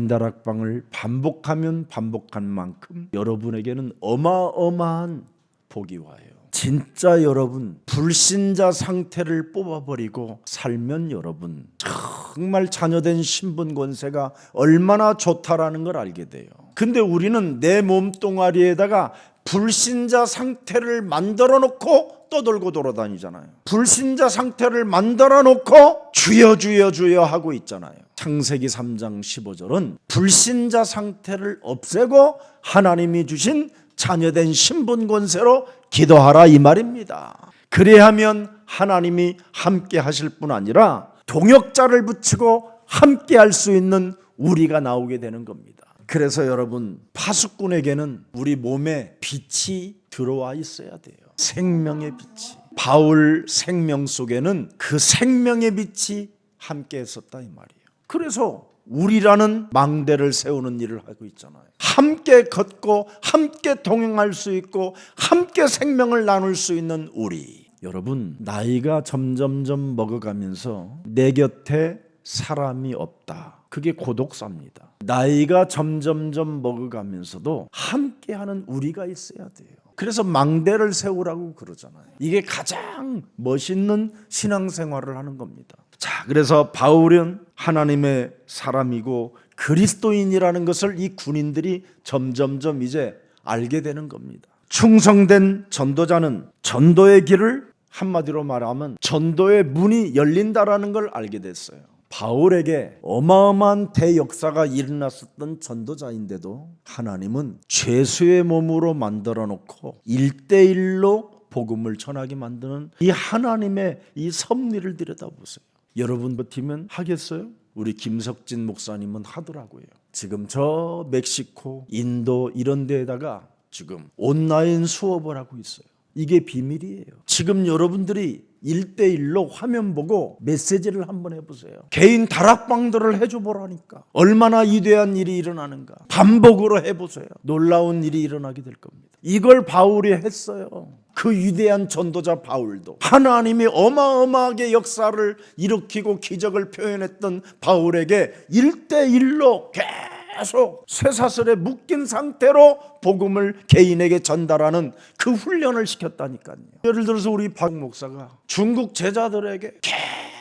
다락방을 반복하면 반복한 만큼 여러분에게는 어마어마한 복이 와요. 진짜 여러분 불신자 상태를 뽑아버리고 살면 여러분 정말 자녀된 신분 권세가 얼마나 좋다라는 걸 알게 돼요. 근데 우리는 내 몸뚱아리에다가 불신자 상태를 만들어 놓고 떠돌고 돌아다니잖아요. 불신자 상태를 만들어 놓고 주여 주여 주여 하고 있잖아요. 창세기 3장 15절은 불신자 상태를 없애고 하나님이 주신 자녀된 신분 권세로 기도하라 이 말입니다. 그래야면 하나님이 함께 하실 뿐 아니라 동역자를 붙이고 함께 할 수 있는 우리가 나오게 되는 겁니다. 그래서 여러분 파수꾼에게는 우리 몸에 빛이 들어와 있어야 돼요. 생명의 빛이. 바울 생명 속에는 그 생명의 빛이 함께 했었다 이 말이에요. 그래서 우리라는 망대를 세우는 일을 하고 있잖아요. 함께 걷고 함께 동행할 수 있고 함께 생명을 나눌 수 있는 우리. 여러분 나이가 점점점 먹어가면서 내 곁에 사람이 없다. 그게 고독사입니다. 나이가 점점점 먹어가면서도 함께하는 우리가 있어야 돼요. 그래서 망대를 세우라고 그러잖아요. 이게 가장 멋있는 신앙생활을 하는 겁니다. 자, 그래서 바울은 하나님의 사람이고 그리스도인이라는 것을 이 군인들이 점점점 이제 알게 되는 겁니다. 충성된 전도자는 전도의 길을 한마디로 말하면 전도의 문이 열린다라는 걸 알게 됐어요. 바울에게 어마어마한 대역사가 일어났었던 전도자인데도 하나님은 죄수의 몸으로 만들어 놓고 1:1로 복음을 전하게 만드는 이 하나님의 이 섭리를 들여다보세요. 여러분 버티면 하겠어요? 우리 김석진 목사님은 하더라고요. 지금 저 멕시코, 인도 이런 데에다가 지금 온라인 수업을 하고 있어요. 이게 비밀이에요. 지금 여러분들이 1대1로 화면 보고 메시지를 한번 해보세요. 개인 다락방들을 해줘 보라니까. 얼마나 위대한 일이 일어나는가. 반복으로 해보세요. 놀라운 일이 일어나게 될 겁니다. 이걸 바울이 했어요. 그 위대한 전도자 바울도, 하나님이 어마어마하게 역사를 일으키고 기적을 표현했던 바울에게 1대1로 계속 쇠사슬에 묶인 상태로 복음을 개인에게 전달하는 그 훈련을 시켰다니까요. 예를 들어서 우리 박 목사가 중국 제자들에게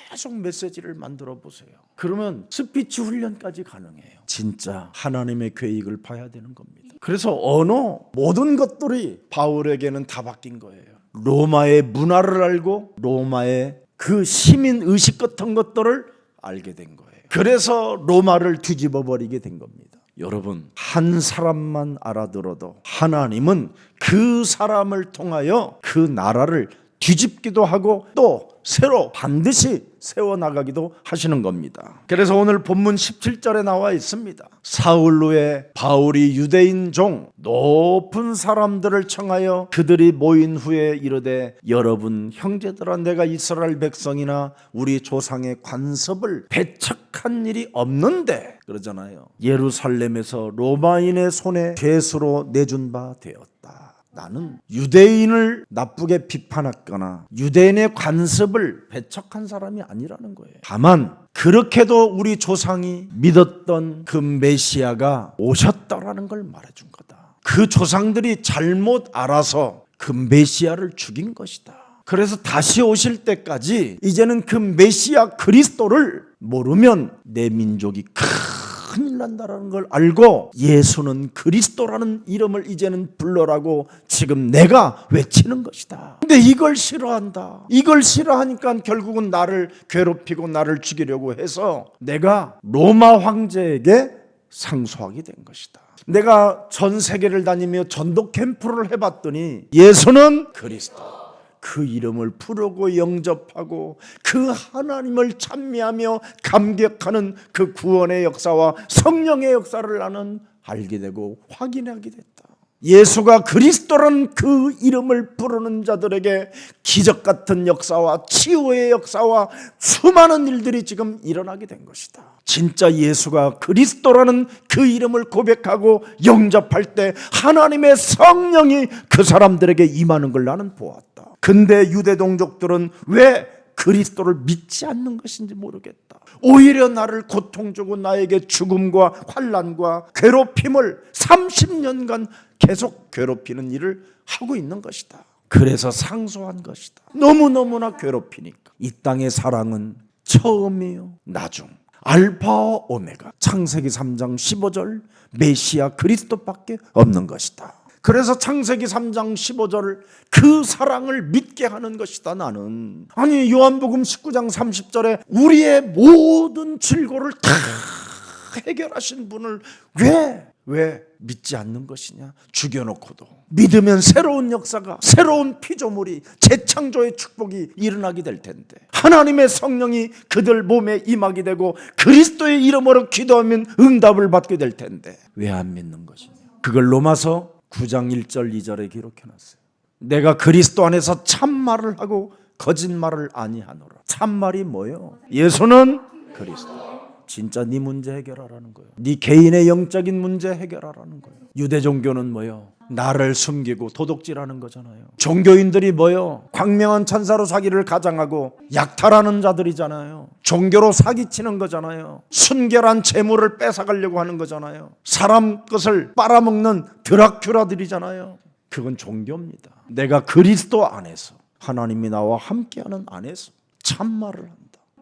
계속 메시지를 만들어 보세요. 그러면 스피치 훈련까지 가능해요. 진짜 하나님의 계획을 봐야 되는 겁니다. 그래서 언어, 모든 것들이 바울에게는 다 바뀐 거예요. 로마의 문화를 알고 로마의 그 시민 의식 같은 것들을 알게 된 거예요. 그래서 로마를 뒤집어 버리게 된 겁니다. 여러분, 한 사람만 알아들어도 하나님은 그 사람을 통하여 그 나라를 뒤집기도 하고 또 새로 반드시 세워나가기도 하시는 겁니다. 그래서 오늘 본문 17절에 나와 있습니다. 사울 후에 바울이 유대인 종 높은 사람들을 청하여 그들이 모인 후에 이르되, 여러분 형제들아, 내가 이스라엘 백성이나 우리 조상의 관습을 배척한 일이 없는데, 그러잖아요. 예루살렘에서 로마인의 손에 죄수로 내준 바 되었다. 나는 유대인을 나쁘게 비판했거나 유대인의 관습을 배척한 사람이 아니라는 거예요. 다만 그렇게도 우리 조상이 믿었던 그 메시아가 오셨다라는 걸 말해준 거다. 그 조상들이 잘못 알아서 그 메시아를 죽인 것이다. 그래서 다시 오실 때까지 이제는 그 메시아 그리스도를 모르면 내 민족이 큰일 난다라는 걸 알고 예수는 그리스도라는 이름을 이제는 불러라고 지금 내가 외치는 것이다. 근데 이걸 싫어한다. 이걸 싫어하니까 결국은 나를 괴롭히고 나를 죽이려고 해서 내가 로마 황제에게 상소하게 된 것이다. 내가 전 세계를 다니며 전도 캠프를 해봤더니 예수는 그리스도, 그 이름을 부르고 영접하고 그 하나님을 찬미하며 감격하는 그 구원의 역사와 성령의 역사를 나는 알게 되고 확인하게 됐다. 예수가 그리스도라는 그 이름을 부르는 자들에게 기적 같은 역사와 치유의 역사와 수많은 일들이 지금 일어나게 된 것이다. 진짜 예수가 그리스도라는 그 이름을 고백하고 영접할 때 하나님의 성령이 그 사람들에게 임하는 걸 나는 보았다. 근데 유대 동족들은 왜 그리스도를 믿지 않는 것인지 모르겠다. 오히려 나를 고통 주고 나에게 죽음과 환난과 괴롭힘을 30년간 계속 괴롭히는 일을 하고 있는 것이다. 그래서 상소한 것이다. 너무너무나 괴롭히니까. 이 땅의 사랑은 처음이요 나중, 알파와 오메가, 창세기 3장 15절 메시아 그리스도밖에 없는 것이다. 그래서 창세기 3장 15절 그 사랑을 믿게 하는 것이다. 나는 아니 요한복음 19장 30절에 우리의 모든 질고를 다 해결하신 분을 왜 믿지 않는 것이냐? 죽여놓고도 믿으면 새로운 역사가, 새로운 피조물이, 재창조의 축복이 일어나게 될 텐데, 하나님의 성령이 그들 몸에 임하게 되고 그리스도의 이름으로 기도하면 응답을 받게 될 텐데 왜 안 믿는 것이냐? 그걸 로마서 9장 1절 2절에 기록해놨어요. 내가 그리스도 안에서 참말을 하고 거짓말을 아니하노라. 참말이 뭐예요? 예수는 그리스도. 진짜 네 문제 해결하라는 거예요. 네 개인의 영적인 문제 해결하라는 거예요. 유대 종교는 뭐예요? 나를 숨기고 도둑질하는 거잖아요. 종교인들이 뭐예요? 광명한 천사로 사기를 가장하고 약탈하는 자들이잖아요. 종교로 사기치는 거잖아요. 순결한 재물을 뺏어가려고 하는 거잖아요. 사람 것을 빨아먹는 드라큘라들이잖아요. 그건 종교입니다. 내가 그리스도 안에서, 하나님이 나와 함께하는 안에서 참말을 한다.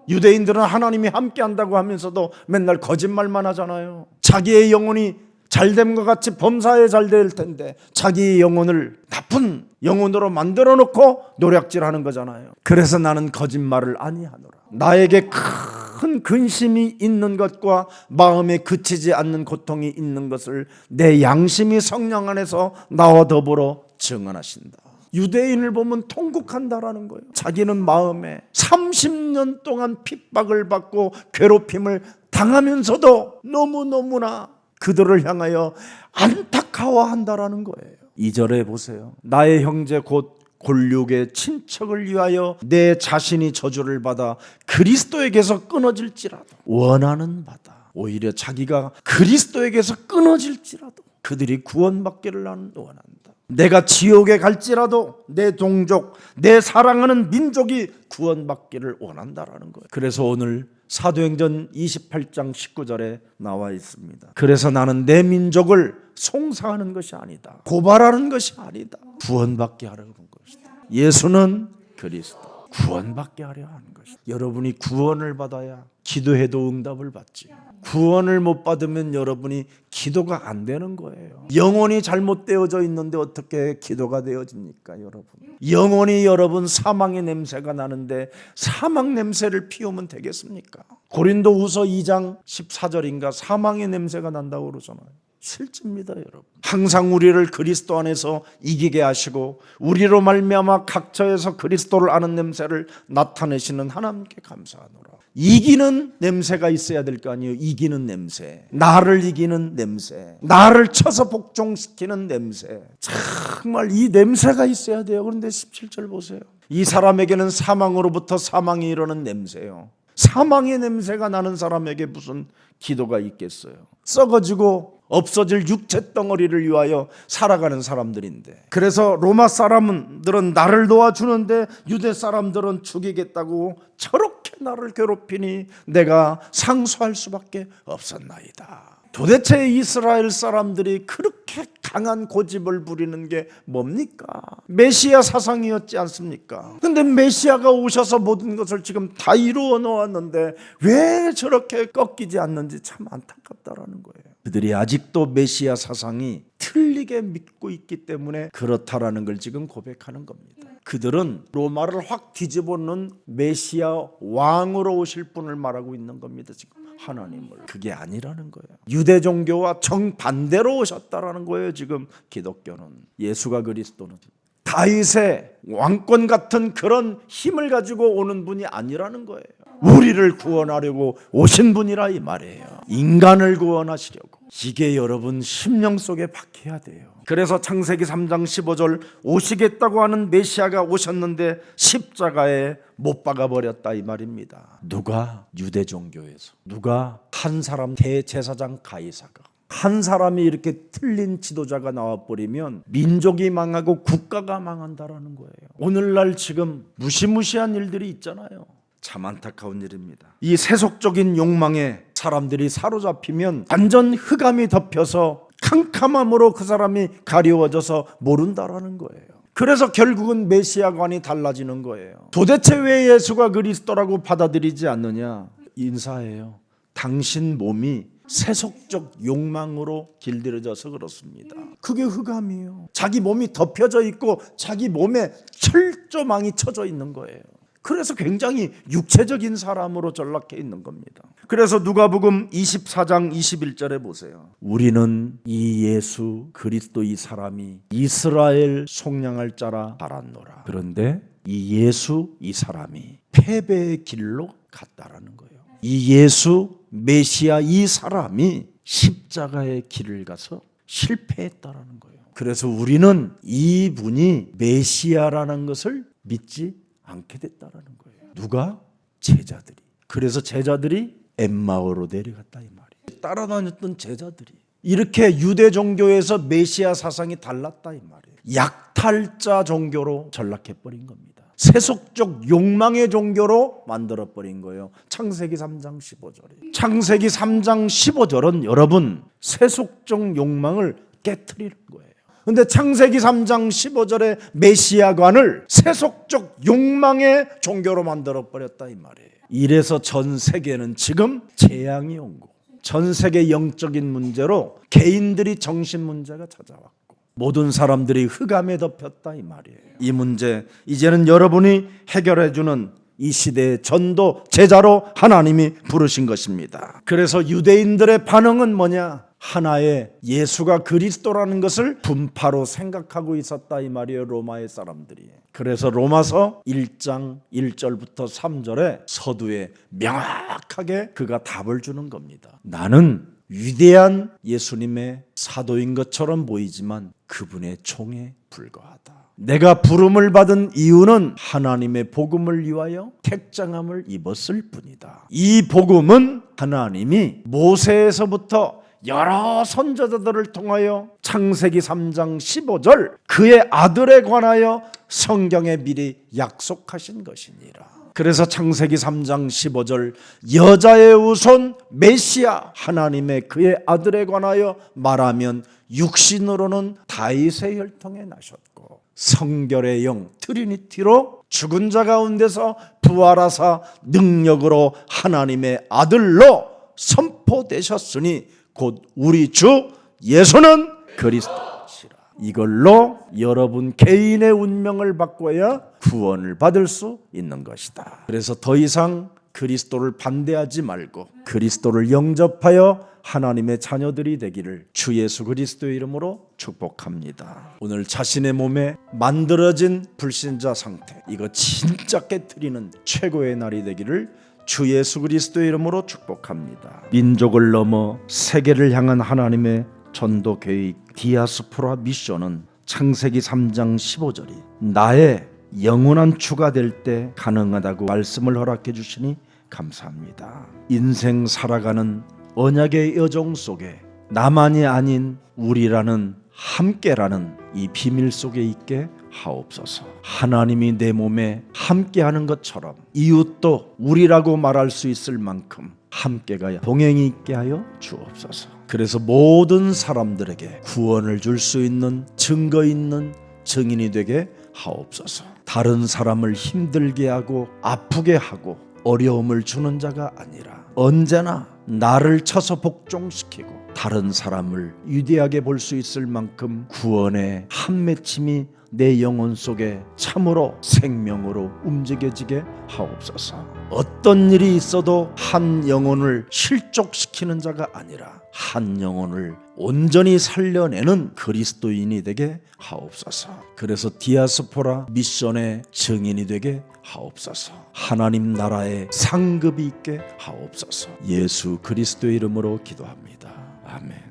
유대인들은 하나님이 함께한다고 하면서도 맨날 거짓말만 하잖아요. 자기의 영혼이 잘됨 것 같이 범사에 잘 될 텐데 자기의 영혼을 나쁜 영혼으로 만들어 놓고 노략질하는 거잖아요. 그래서 나는 거짓말을 아니하노라. 나에게 큰 근심이 있는 것과 마음에 그치지 않는 고통이 있는 것을 내 양심이 성령 안에서 나와 더불어 증언하신다. 유대인을 보면 통곡한다라는 거예요. 자기는 마음에 30년 동안 핍박을 받고 괴롭힘을 당하면서도 너무너무나 그들을 향하여 안타까워한다라는 거예요. 2절에 보세요. 나의 형제 곧 골육의 친척을 위하여 내 자신이 저주를 받아 그리스도에게서 끊어질지라도 원하는 바다. 오히려 자기가 그리스도에게서 끊어질지라도 그들이 구원받기를 나는 원한다. 내가 지옥에 갈지라도 내 동족, 내 사랑하는 민족이 구원받기를 원한다라는 거예요. 그래서 오늘 사도행전 28장 19절에 나와 있습니다. 그래서 나는 내 민족을 송사하는 것이 아니다, 고발하는 것이 아니다, 구원받게 하려는 것이다. 예수는 그리스도, 구원받게 하려 하는 것이다. 여러분이 구원을 받아야 기도해도 응답을 받지. 구원을 못 받으면 여러분이 기도가 안 되는 거예요. 영혼이 잘못되어져 있는데 어떻게 기도가 되어집니까, 여러분? 영혼이 여러분 사망의 냄새가 나는데 사망 냄새를 피우면 되겠습니까? 고린도후서 2장 14절인가 사망의 냄새가 난다고 그러잖아요. 실제입니다, 여러분. 항상 우리를 그리스도 안에서 이기게 하시고 우리로 말미암아 각처에서 그리스도를 아는 냄새를 나타내시는 하나님께 감사하노라. 이기는 냄새가 있어야 될 거 아니에요. 이기는 냄새, 나를 이기는 냄새, 나를 쳐서 복종시키는 냄새, 정말 이 냄새가 있어야 돼요. 그런데 17절 보세요. 이 사람에게는 사망으로부터 사망이 이르는 냄새요. 사망의 냄새가 나는 사람에게 무슨 기도가 있겠어요? 썩어지고 없어질 육체 덩어리를 위하여 살아가는 사람들인데, 그래서 로마 사람들은 나를 도와주는데 유대 사람들은 죽이겠다고 저렇게 나를 괴롭히니 내가 상수할 수밖에 없었나이다. 도대체 이스라엘 사람들이 그렇게 강한 고집을 부리는 게 뭡니까? 메시아 사상이었지 않습니까? 근데 메시아가 오셔서 모든 것을 지금 다 이루어 놓았는데 왜 저렇게 꺾이지 않는지 참 안타깝다라는 거예요. 그들이 아직도 메시아 사상이 틀리게 믿고 있기 때문에 그렇다라는 걸 지금 고백하는 겁니다. 그들은 로마를 확 뒤집어 놓은 메시아 왕으로 오실 분을 말하고 있는 겁니다. 지금 하나님을. 그게 아니라는 거예요. 유대 종교와 정반대로 오셨다라는 거예요. 지금 기독교는. 예수가 그리스도는 다윗의 왕권 같은 그런 힘을 가지고 오는 분이 아니라는 거예요. 우리를 구원하려고 오신 분이라 이 말이에요. 인간을 구원하시려고. 이게 여러분 심령 속에 박혀야 돼요. 그래서 창세기 3장 15절 오시겠다고 하는 메시아가 오셨는데 십자가에 못 박아버렸다 이 말입니다. 누가? 유대 종교에서. 누가? 한 사람 대제사장 가이사가. 한 사람이 이렇게 틀린 지도자가 나와버리면 민족이 망하고 국가가 망한다라는 거예요. 오늘날 지금 무시무시한 일들이 있잖아요. 참 안타까운 일입니다. 이 세속적인 욕망에 사람들이 사로잡히면 완전 흑암이 덮여서 캄캄함으로 그 사람이 가려워져서 모른다라는 거예요. 그래서 결국은 메시아관이 달라지는 거예요. 도대체 왜 예수가 그리스도라고 받아들이지 않느냐? 인사해요. 당신 몸이 세속적 욕망으로 길들여져서 그렇습니다. 그게 흑암이에요. 자기 몸이 덮여져 있고 자기 몸에 철조망이 쳐져 있는 거예요. 그래서 굉장히 육체적인 사람으로 전락해 있는 겁니다. 그래서 누가복음 24장 21절에 보세요. 우리는 이 예수 그리스도 이 사람이 이스라엘 속량할 자라 알았노라. 그런데 이 예수 이 사람이 패배의 길로 갔다라는 거예요. 이 예수 메시아 이 사람이 십자가의 길을 가서 실패했다라는 거예요. 그래서 우리는 이분이 메시아라는 것을 믿지 않게 됐다라는 거예요. 누가? 제자들이. 그래서 제자들이 엠마오로 내려갔다 이 말이에요. 따라다녔던 제자들이 이렇게 유대 종교에서 메시아 사상이 달랐다 이 말이에요. 약탈자 종교로 전락해버린 겁니다. 세속적 욕망의 종교로 만들어버린 거예요. 창세기 3장 15절에. 창세기 3장 15절은 여러분 세속적 욕망을 깨트리는 거예요. 근데 창세기 3장 15절에 메시아관을 세속적 욕망의 종교로 만들어버렸다 이 말이에요. 이래서 전 세계는 지금 재앙이 온 거고, 전 세계 영적인 문제로 개인들이 정신 문제가 찾아왔고, 모든 사람들이 흑암에 덮였다 이 말이에요. 이 문제 이제는 여러분이 해결해주는 이 시대의 전도 제자로 하나님이 부르신 것입니다. 그래서 유대인들의 반응은 뭐냐? 하나의 예수가 그리스도라는 것을 분파로 생각하고 있었다 이 말이에요. 로마의 사람들이. 그래서 로마서 1장 1절부터 3절에 서두에 명확하게 그가 답을 주는 겁니다. 나는 위대한 예수님의 사도인 것처럼 보이지만 그분의 총에 불과하다. 내가 부름을 받은 이유는 하나님의 복음을 위하여 택장함을 입었을 뿐이다. 이 복음은 하나님이 모세에서부터 여러 선지자들을 통하여 창세기 3장 15절 그의 아들에 관하여 성경에 미리 약속하신 것이니라. 그래서 창세기 3장 15절 여자의 후손 메시아 하나님의 그의 아들에 관하여 말하면 육신으로는 다윗의 혈통에 나셨고 성결의 영 트리니티로 죽은 자 가운데서 부활하사 능력으로 하나님의 아들로 선포되셨으니 곧 우리 주 예수는 그리스도시라. 이걸로 여러분 개인의 운명을 바꿔야 구원을 받을 수 있는 것이다. 그래서 더 이상 그리스도를 반대하지 말고 그리스도를 영접하여 하나님의 자녀들이 되기를 주 예수 그리스도의 이름으로 축복합니다. 오늘 자신의 몸에 만들어진 불신자 상태, 이거 진짜 깨트리는 최고의 날이 되기를 주 예수 그리스도의 이름으로 축복합니다. 민족을 넘어 세계를 향한 하나님의 전도 계획 디아스포라 미션은 창세기 3장 15절이 나의 영원한 주가 될 때 가능하다고 말씀을 허락해 주시니 감사합니다. 인생 살아가는 언약의 여정 속에 나만이 아닌 우리라는 함께라는 이 비밀 속에 있게 하옵소서. 하나님이 내 몸에 함께하는 것처럼 이웃도 우리라고 말할 수 있을 만큼 함께가 동행이 있게 하여 주옵소서. 그래서 모든 사람들에게 구원을 줄 수 있는 증거 있는 증인이 되게 하옵소서. 다른 사람을 힘들게 하고 아프게 하고 어려움을 주는 자가 아니라 언제나 나를 쳐서 복종시키고 다른 사람을 위대하게 볼 수 있을 만큼 구원의 한 맺힘이 내 영혼 속에 참으로 생명으로 움직여지게 하옵소서. 어떤 일이 있어도 한 영혼을 실족시키는 자가 아니라 한 영혼을 온전히 살려내는 그리스도인이 되게 하옵소서. 그래서 디아스포라 미션의 증인이 되게 하옵소서. 하나님 나라의 상급이 있게 하옵소서. 예수 그리스도의 이름으로 기도합니다. 아멘.